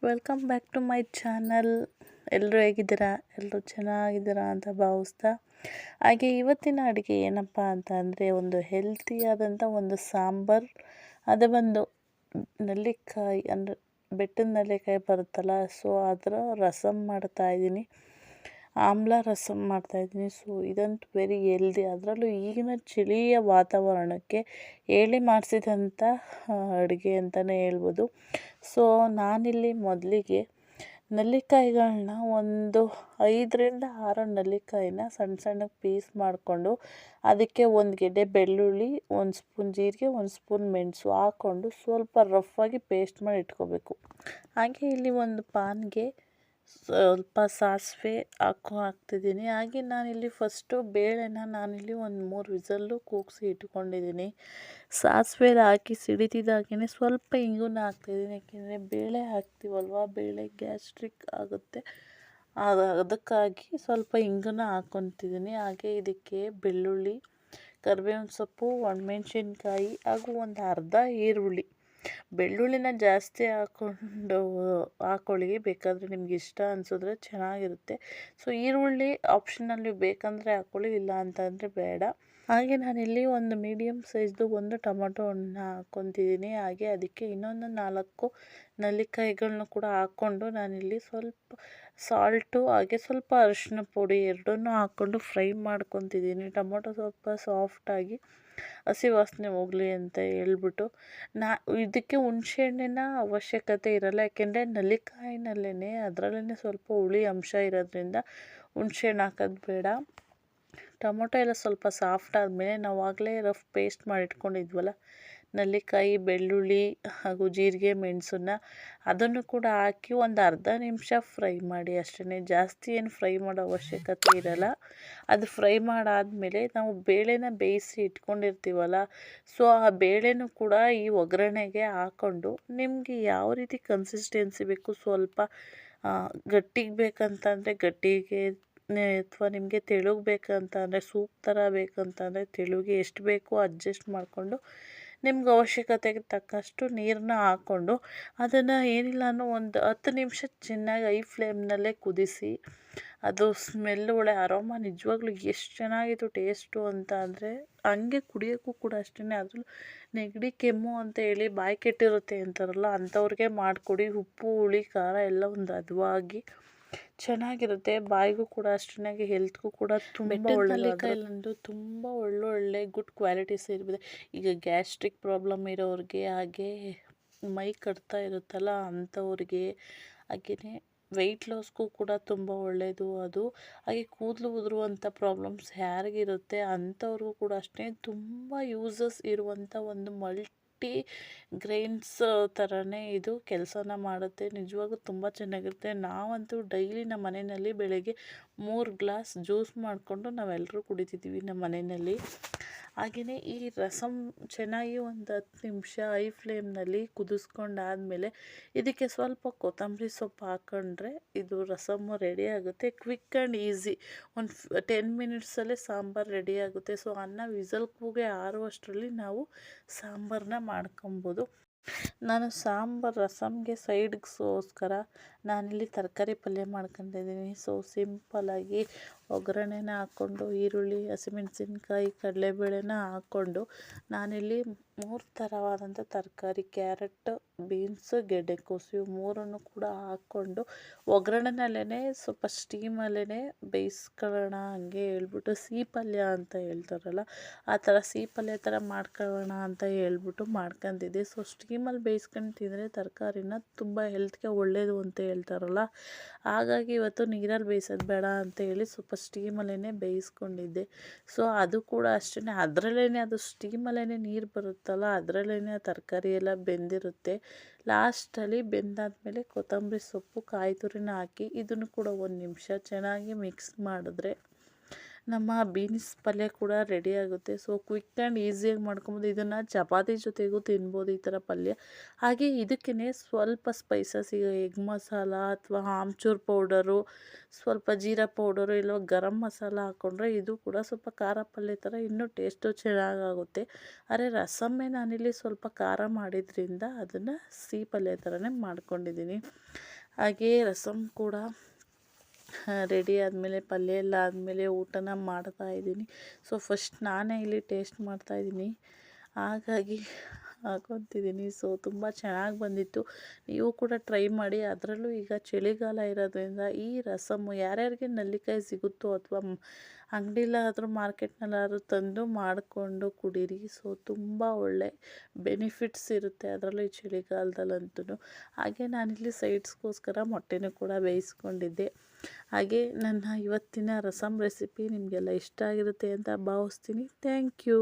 Welcome back to my channel. ಎಲ್ಲರೂ ಹೇಗಿದ್ದೀರಾ? ಎಲ್ಲರೂ ಚೆನ್ನಾಗಿದ್ದೀರಾ ಅಂತ ಭಾವಿಸ್ತಾ, ಹಾಗೆ ಇವತ್ತಿನ ಅಡುಗೆ ಏನಪ್ಪ ಅಂತ ಅಂದರೆ ಒಂದು ಹೆಲ್ತಿಯಾದಂಥ ಒಂದು ಸಾಂಬಾರು. ಅದು ಬಂದು ನೆಲ್ಲಿಕಾಯಿ ಅಂದರೆ ಬೆಟ್ಟದ ನೆಲ್ಲಿಕಾಯಿ ಬರುತ್ತಲ್ಲ, ಸೊ ಅದರ ರಸಮ್ ಮಾಡ್ತಾಯಿದ್ದೀನಿ, ಆಮ್ಲ ರಸಮ್ ಮಾಡ್ತಾಯಿದ್ದೀನಿ. ಸೊ ಇದಂತೂ ವೆರಿ ಹೆಲ್ದಿ, ಅದರಲ್ಲೂ ಈಗಿನ ಚಳಿಯ ವಾತಾವರಣಕ್ಕೆ ಹೇಳಿ ಮಾಡಿಸಿದಂಥ ಅಡುಗೆ ಅಂತಲೇ ಹೇಳ್ಬೋದು. ಸೊ ನಾನಿಲ್ಲಿ ಮೊದಲಿಗೆ ನೆಲ್ಲಿಕಾಯಿಗಳನ್ನ ಒಂದು 5ರಿಂದ 6 ನೆಲ್ಲಿಕಾಯಿನ ಸಣ್ಣ ಸಣ್ಣಗೆ ಪೀಸ್ ಮಾಡಿಕೊಂಡು, ಅದಕ್ಕೆ ಒಂದು ಗೆಡ್ಡೆ ಬೆಳ್ಳುಳ್ಳಿ, 1 ಸ್ಪೂನ್ ಜೀರಿಗೆ, 1 ಸ್ಪೂನ್ ಮೆಣಸು ಹಾಕ್ಕೊಂಡು ಸ್ವಲ್ಪ ರಫಾಗಿ ಪೇಸ್ಟ್ ಮಾಡಿ ಇಟ್ಕೋಬೇಕು. ಹಾಗೆ ಇಲ್ಲಿ ಒಂದು ಪಾನ್ಗೆ ಸ್ವಲ್ಪ ಸಾಸಿವೆ ಹಾಕ್ತಿದ್ದೀನಿ. ಹಾಗೆ ನಾನಿಲ್ಲಿ ಫಸ್ಟು ಬೇಳೆನ ನಾನಿಲ್ಲಿ ಒಂದು 3 ವಿಸಲ್ಲು ಕೂಗಿಸಿ ಇಟ್ಕೊಂಡಿದ್ದೀನಿ. ಸಾಸಿವೆ ಹಾಕಿ ಸಿಡಿತಿದ್ದಾಗೇ ಸ್ವಲ್ಪ ಇಂಗುನ ಹಾಕ್ತಿದ್ದೀನಿ, ಯಾಕೆಂದರೆ ಬೇಳೆ ಹಾಕ್ತೀವಲ್ವ, ಬೇಳೆ ಗ್ಯಾಸ್ಟ್ರಿಕ್ ಆಗುತ್ತೆ, ಅದಕ್ಕಾಗಿ ಸ್ವಲ್ಪ ಇಂಗನ್ನ ಹಾಕ್ಕೊತಿದ್ದೀನಿ. ಹಾಗೆ ಇದಕ್ಕೆ ಬೆಳ್ಳುಳ್ಳಿ, ಕರಿಬೇವಿನ ಸೊಪ್ಪು, ಒಣಮೆಣ್ಸಿನ್ಕಾಯಿ ಹಾಗೂ ಒಂದು ಅರ್ಧ ಈರುಳ್ಳಿ. ಬೆಳ್ಳುಳ್ಳಿನ ಜಾಸ್ತಿ ಹಾಕ್ಕೊಳ್ಳಿ, ಬೇಕಾದರೆ ನಿಮ್ಗೆ ಇಷ್ಟ ಅನಿಸಿದ್ರೆ ಚೆನ್ನಾಗಿರುತ್ತೆ. ಸೊ ಈರುಳ್ಳಿ ಆಪ್ಷನಲ್ಲಿ ಬೇಕಂದರೆ ಹಾಕ್ಕೊಳ್ಳಿ, ಇಲ್ಲ ಅಂತಂದರೆ ಬೇಡ. ಹಾಗೆ ನಾನಿಲ್ಲಿ ಒಂದು ಮೀಡಿಯಮ್ ಸೈಜ್ದು ಒಂದು ಟೊಮೊಟೊ ಹಣ್ಣನ್ನ ಹಾಕ್ಕೊತಿದ್ದೀನಿ. ಹಾಗೆ ಅದಕ್ಕೆ ಇನ್ನೊಂದು 4 ನೆಲ್ಲಿಕಾಯಿಗಳನ್ನ ಕೂಡ ಹಾಕ್ಕೊಂಡು ನಾನಿಲ್ಲಿ ಸ್ವಲ್ಪ ಸಾಲ್ಟು ಹಾಗೆ ಸ್ವಲ್ಪ ಅರಿಶಿನ ಪುಡಿ ಎರಡನ್ನೂ ಹಾಕ್ಕೊಂಡು ಫ್ರೈ ಮಾಡ್ಕೊತಿದ್ದೀನಿ. ಟೊಮೊಟೊ ಸ್ವಲ್ಪ ಸಾಫ್ಟಾಗಿ ಹಸಿ ವಾಸನೆ ಹೋಗಲಿ ಅಂತ ಹೇಳ್ಬಿಟ್ಟು ಇದಕ್ಕೆ ಹುಣಸೆಹಣ್ಣಿನ ಅವಶ್ಯಕತೆ ಇರಲ್ಲ, ಯಾಕೆಂದರೆ ನೆಲ್ಲಿಕಾಯಿನಲ್ಲೇ ಅದರಲ್ಲೇ ಸ್ವಲ್ಪ ಹುಳಿ ಅಂಶ ಇರೋದ್ರಿಂದ ಹುಣಸೆಹಣ್ಣು ಹಾಕೋದು ಬೇಡ. ಟೊಮೊಟೊ ಎಲ್ಲ ಸ್ವಲ್ಪ ಸಾಫ್ಟ್ ಆದಮೇಲೆ ನಾವು ಆಗಲೇ ರಫ್ ಪೇಸ್ಟ್ ಮಾಡಿ ಇಟ್ಕೊಂಡಿದ್ವಲ್ಲ ನೆಲ್ಲಿಕಾಯಿ, ಬೆಳ್ಳುಳ್ಳಿ ಹಾಗೂ ಜೀರಿಗೆ, ಮೆಣಸನ್ನ ಅದನ್ನು ಕೂಡ ಹಾಕಿ ಒಂದು ಅರ್ಧ ನಿಮಿಷ ಫ್ರೈ ಮಾಡಿ ಅಷ್ಟೇ, ಜಾಸ್ತಿ ಏನು ಫ್ರೈ ಮಾಡೋ ಅವಶ್ಯಕತೆ ಇರಲ್ಲ. ಅದು ಫ್ರೈ ಮಾಡಾದಮೇಲೆ ನಾವು ಬೇಳೆನ ಬೇಯಿಸಿ ಇಟ್ಕೊಂಡಿರ್ತೀವಲ್ಲ, ಸೊ ಆ ಬೇಳೆನೂ ಕೂಡ ಈ ಒಗ್ಗರಣೆಗೆ ಹಾಕ್ಕೊಂಡು ನಿಮಗೆ ಯಾವ ರೀತಿ ಕನ್ಸಿಸ್ಟೆನ್ಸಿ ಬೇಕು, ಸ್ವಲ್ಪ ಗಟ್ಟಿಗೆ ಬೇಕಂತಂದರೆ ಗಟ್ಟಿಗೆ, ಅಥವಾ ನಿಮಗೆ ತೆಳುಗೆ ಬೇಕಂತ ಅಂದರೆ ಸೂಪ್ ಥರ ಬೇಕಂತಂದರೆ ತೆಳುಗೆ, ಎಷ್ಟು ಬೇಕೋ ಅಡ್ಜಸ್ಟ್ ಮಾಡಿಕೊಂಡು ನಿಮ್ಗೆ ಅವಶ್ಯಕತೆಗೆ ತಕ್ಕಷ್ಟು ನೀರನ್ನ ಹಾಕ್ಕೊಂಡು ಅದನ್ನು ಏನಿಲ್ಲ ಅನ್ನೋ ಒಂದು 10 ನಿಮಿಷ ಚೆನ್ನಾಗಿ ಐ ಫ್ಲೇಮ್ನಲ್ಲೇ ಕುದಿಸಿ, ಅದು ಸ್ಮೆಲ್ಲು ಒಳ್ಳೆ ಅರೋಮಾ ನಿಜವಾಗ್ಲೂ ಎಷ್ಟು ಚೆನ್ನಾಗಿತ್ತು ಟೇಸ್ಟು ಅಂತ ಅಂದರೆ, ಹಂಗೆ ಕುಡಿಯೋಕ್ಕೂ ಕೂಡ ಅಷ್ಟೇ. ಅದರಲ್ಲೂ ನೆಗಡಿ ಕೆಮ್ಮು ಅಂತ ಹೇಳಿ ಬಾಯಿ ಕೆಟ್ಟಿರುತ್ತೆ ಅಂತಾರಲ್ಲ, ಅಂಥವ್ರಿಗೆ ಮಾಡಿಕೊಡಿ. ಉಪ್ಪು ಹುಳಿ ಖಾರ ಎಲ್ಲ ಒಂದು ಹದವಾಗಿ ಚೆನ್ನಾಗಿರುತ್ತೆ, ಬಾಯಿಗೂ ಕೂಡ ಅಷ್ಟೇ, ಹೆಲ್ತ್ಗೂ ಕೂಡ ತುಂಬ ಒಳ್ಳೆಯದು. ತುಂಬ ಒಳ್ಳೊಳ್ಳೆ ಗುಡ್ ಕ್ವಾಲಿಟೀಸ್ ಇರುತ್ತೆ. ಈಗ ಗ್ಯಾಸ್ಟ್ರಿಕ್ ಪ್ರಾಬ್ಲಮ್ ಇರೋರಿಗೆ, ಹಾಗೆ ಮೈ ಕಟ್ತಾ ಇರುತ್ತಲ್ಲ ಅಂಥವ್ರಿಗೆ, ಹಾಗೆಯೇ ವೆಯ್ಟ್ ಲಾಸ್ಗೂ ಕೂಡ ತುಂಬ ಒಳ್ಳೆಯದು ಅದು. ಹಾಗೆ ಕೂದಲು ಉದುರುವಂಥ ಪ್ರಾಬ್ಲಮ್ಸ್ ಯಾರಿಗಿರುತ್ತೆ ಅಂಥವ್ರಿಗೂ ಕೂಡ ಅಷ್ಟೇ ತುಂಬ ಯೂಸಸ್ ಇರುವಂಥ ಒಂದು ಗ್ರೈನ್ಸ್ ಥರನೇ ಇದು ಕೆಲಸನ ಮಾಡುತ್ತೆ. ನಿಜವಾಗೂ ತುಂಬ ಚೆನ್ನಾಗಿರುತ್ತೆ. ನಾವಂತೂ ಡೈಲಿ ನಮ್ಮ ಮನೆಯಲ್ಲಿ ಬೆಳಗ್ಗೆ 3 ಗ್ಲಾಸ್ ಜ್ಯೂಸ್ ಮಾಡಿಕೊಂಡು ನಾವೆಲ್ಲರೂ ಕುಡಿತಿದ್ದೀವಿ ನಮ್ಮ ಮನೆಯಲ್ಲಿ. ಹಾಗೆಯೇ ಈ ರಸಮ್ ಚೆನ್ನಾಗಿ ಒಂದು 10 ನಿಮಿಷ ಐ ಫ್ಲೇಮ್ನಲ್ಲಿ ಕುದಿಸ್ಕೊಂಡಾದಮೇಲೆ ಇದಕ್ಕೆ ಸ್ವಲ್ಪ ಕೊತ್ತಂಬರಿ ಸೊಪ್ಪು ಹಾಕ್ಕೊಂಡ್ರೆ ಇದು ರಸಮ್ಮು ರೆಡಿ ಆಗುತ್ತೆ. ಕ್ವಿಕ್ ಆ್ಯಂಡ್ ಈಸಿ, ಒಂದು 10 ಮಿನಿಟ್ಸಲ್ಲೇ ಸಾಂಬಾರು ರೆಡಿ ಆಗುತ್ತೆ. ಸೊ ಅನ್ನ ವಿಸಲ್ ಕೂಗೆ ಆರುವಷ್ಟರಲ್ಲಿ ನಾವು ಸಾಂಬಾರನ್ನ ಮಾಡ್ಕೊಬೋದು. ನಾನು ಸಾಂಬಾರು ರಸಮ್ಗೆ ಸೈಡ್ಗೋಸ್ಕರ ನಾನಿಲ್ಲಿ ತರಕಾರಿ ಪಲ್ಯ ಮಾಡ್ಕೊಂಡಿದ್ದೀನಿ. ಸೊ ಸಿಂಪಲ್ಲಾಗಿ ಒಗ್ಗರಣೆನ ಹಾಕ್ಕೊಂಡು ಈರುಳ್ಳಿ, ಹಸಿಮೆಣಸಿನ್ಕಾಯಿ, ಕಡಲೆಬೇಳೆನ ಹಾಕ್ಕೊಂಡು ನಾನಿಲ್ಲಿ 3 ಥರವಾದಂಥ ತರಕಾರಿ, ಕ್ಯಾರೆಟ್, ಬೀನ್ಸು, ಗೆಡ್ಡೆಕೋಸು, ಇವು 3 ಕೂಡ ಹಾಕ್ಕೊಂಡು ಒಗ್ಗರಣೆನಲ್ಲೇ ಸ್ವಲ್ಪ ಸ್ಟೀಮಲ್ಲೇ ಬೇಯಿಸ್ಕೊಳ್ಳೋಣ ಹಂಗೆ ಹೇಳ್ಬಿಟ್ಟು, ಸಿಹಿ ಪಲ್ಯ ಅಂತ ಹೇಳ್ತಾರಲ್ಲ ಆ ಥರ ಸಿಹಿ ಪಲ್ಯ ಥರ ಮಾಡ್ಕೊಳ್ಳೋಣ ಅಂತ ಹೇಳ್ಬಿಟ್ಟು ಮಾಡ್ಕೊತಿದ್ದೆ. ಸೊ ಸ್ಟೀಮಲ್ಲಿ ಬೇಯಿಸ್ಕೊಂಡು ತಿಂದರೆ ತರಕಾರಿನ ತುಂಬ ಹೆಲ್ತ್ಗೆ ಒಳ್ಳೆಯದು ಅಂತ ಹೇಳ್ತಾರಲ್ಲ, ಹಾಗಾಗಿ ಇವತ್ತು ನೀರಲ್ಲಿ ಬೇಯಿಸೋದು ಬೇಡ ಅಂತ ಹೇಳಿ ಸ್ವಲ್ಪ ಸ್ಟೀಮಲ್ಲೇ ಬೇಯಿಸ್ಕೊಂಡಿದ್ದೆ. ಸೊ ಅದು ಕೂಡ ಅಷ್ಟೇ, ಅದರಲ್ಲೇ ಅದು ಸ್ಟೀಮಲ್ಲೇ ನೀರು ಬರುತ್ತಲ್ಲ, ಅದರಲ್ಲೇ ತರಕಾರಿ ಎಲ್ಲ ಬೆಂದಿರುತ್ತೆ. ಲಾಸ್ಟಲ್ಲಿ ಬೆಂದಾದಮೇಲೆ ಕೊತ್ತಂಬರಿ ಸೊಪ್ಪು, ಕಾಯಿ ತುರಿನ ಹಾಕಿ ಇದನ್ನು ಕೂಡ 1 ನಿಮಿಷ ಚೆನ್ನಾಗಿ ಮಿಕ್ಸ್ ಮಾಡಿದ್ರೆ ನಮ್ಮ ಬೀನ್ಸ್ ಪಲ್ಯ ಕೂಡ ರೆಡಿ ಆಗುತ್ತೆ. ಸೊ ಕ್ವಿಕ್ ಆ್ಯಂಡ್ ಈಸಿಯಾಗಿ ಮಾಡ್ಕೊಬೋದು. ಇದನ್ನು ಚಪಾತಿ ಜೊತೆಗೂ ತಿನ್ಬೋದು ಈ ಥರ ಪಲ್ಯ. ಹಾಗೆ ಇದಕ್ಕೇ ಸ್ವಲ್ಪ ಸ್ಪೈಸಸ್, ಈಗ ಎಗ್ ಮಸಾಲ ಅಥವಾ ಆಮ್ಚೂರ್ ಪೌಡರು, ಸ್ವಲ್ಪ ಜೀರಾ ಪೌಡರು, ಇಲ್ಲ ಗರಂ ಮಸಾಲ ಹಾಕ್ಕೊಂಡ್ರೆ ಇದು ಕೂಡ ಸ್ವಲ್ಪ ಖಾರ ಪಲ್ಯ ಥರ ಇನ್ನೂ ಟೇಸ್ಟು ಚೆನ್ನಾಗಾಗುತ್ತೆ. ಆದರೆ ರಸಮ್ಮೇ ನಾನಿಲ್ಲಿ ಸ್ವಲ್ಪ ಖಾರ ಮಾಡಿದ್ರಿಂದ ಅದನ್ನು ಸಿಹಿ ಪಲ್ಯ ಥರನೇ ಮಾಡ್ಕೊಂಡಿದ್ದೀನಿ. ಹಾಗೇ ರಸಮ್ ಕೂಡ ರೆಡಿ ಆದಮೇಲೆ ಪಲ್ಯ ಎಲ್ಲ ಆದಮೇಲೆ ಊಟನ ಮಾಡ್ತಾಯಿದ್ದೀನಿ. ಸೊ ಫಸ್ಟ್ ನಾನೇ ಇಲ್ಲಿ ಟೇಸ್ಟ್ ಮಾಡ್ತಾಯಿದ್ದೀನಿ, ಹಾಗಾಗಿ ಹಾಕೊತಿದ್ದೀನಿ. ಸೊ ತುಂಬ ಚೆನ್ನಾಗಿ ಬಂದಿತ್ತು. ನೀವು ಕೂಡ ಟ್ರೈ ಮಾಡಿ. ಅದರಲ್ಲೂ ಈಗ ಚಳಿಗಾಲ ಇರೋದ್ರಿಂದ ಈ ರಸಮ್ಮು ಯಾರ್ಯಾರಿಗೆ ನೆಲ್ಲಿಕಾಯಿ ಸಿಗುತ್ತೋ ಅಥವಾ ಅಂಗಡಿಲಾದರೂ ಮಾರ್ಕೆಟ್ನಲ್ಲಾದ್ರೂ ತಂದು ಮಾಡಿಕೊಂಡು ಕುಡೀರಿ. ಸೊ ತುಂಬ ಒಳ್ಳೆ ಬೆನಿಫಿಟ್ಸ್ ಇರುತ್ತೆ ಅದರಲ್ಲೂ ಈ ಚಳಿಗಾಲದಲ್ಲಂತೂ. ಹಾಗೆ ನಾನಿಲ್ಲಿ ಸೈಡ್ಸ್ಗೋಸ್ಕರ ಮೊಟ್ಟೆನೂ ಕೂಡ ಬೇಯಿಸ್ಕೊಂಡಿದ್ದೆ. ಹಾಗೆ ನನ್ನ ಇವತ್ತಿನ ರಸಮ್ ರೆಸಿಪಿ ನಿಮಗೆಲ್ಲ ಇಷ್ಟ ಆಗಿರುತ್ತೆ ಅಂತ ಭಾವಿಸ್ತೀನಿ. Thank you.